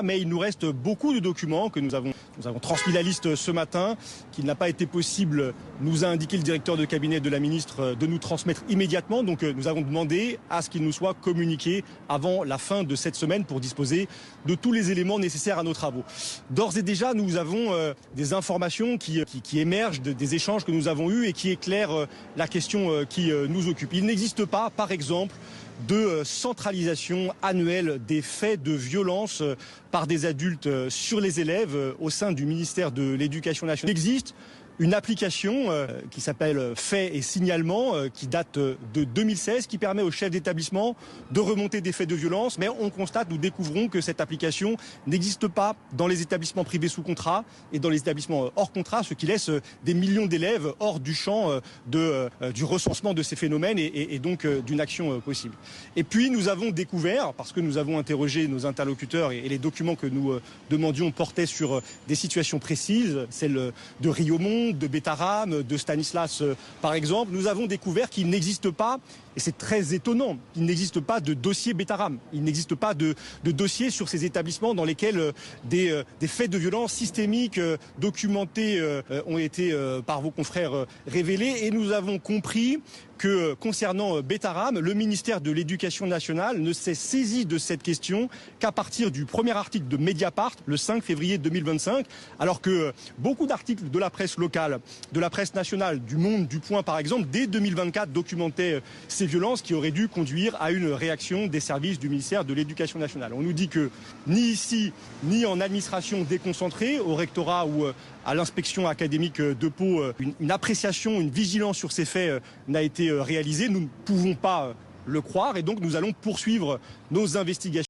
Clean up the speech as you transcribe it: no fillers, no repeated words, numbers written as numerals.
Mais il nous reste beaucoup de documents que nous avons transmis la liste ce matin, qu'il n'a pas été possible, nous a indiqué le directeur de cabinet de la ministre, de nous transmettre immédiatement. Donc nous avons demandé à ce qu'il nous soit communiqué avant la fin de cette semaine pour disposer de tous les éléments nécessaires à nos travaux. D'ores et déjà, nous avons des informations qui émergent des échanges que nous avons eus et qui éclairent la question qui nous occupe. Il n'existe pas, par exemple, de centralisation annuelle des faits de violence par des adultes sur les élèves au sein du ministère de l'Éducation nationale. Il existe une application qui s'appelle Faits et signalements, qui date de 2016, qui permet aux chefs d'établissement de remonter des faits de violence. Mais on constate, nous découvrons que cette application n'existe pas dans les établissements privés sous contrat et dans les établissements hors contrat, ce qui laisse des millions d'élèves hors du champ du recensement de ces phénomènes et donc d'une action possible. Et puis nous avons découvert, parce que nous avons interrogé nos interlocuteurs et les documents que nous demandions portaient sur des situations précises, celle de Riaumont, de Bétarame, de Stanislas par exemple, nous avons découvert qu'il n'existe pas, et c'est très étonnant, il n'existe pas de dossier Bétarame. Il n'existe pas de dossier sur ces établissements dans lesquels des faits de violence systémiques documentés ont été par vos confrères révélés. Et nous avons compris que concernant Bétarame, le ministère de l'Éducation nationale ne s'est saisi de cette question qu'à partir du premier article de Mediapart, le 5 février 2025, alors que beaucoup d'articles de la presse locale, de la presse nationale, du Monde, du Point par exemple, dès 2024 documentaient ces violences qui auraient dû conduire à une réaction des services du ministère de l'Éducation nationale. On nous dit que ni ici, ni en administration déconcentrée, au rectorat ou à l'inspection académique de Pau, une appréciation, une vigilance sur ces faits n'a été réalisée. Nous ne pouvons pas le croire et donc nous allons poursuivre nos investigations.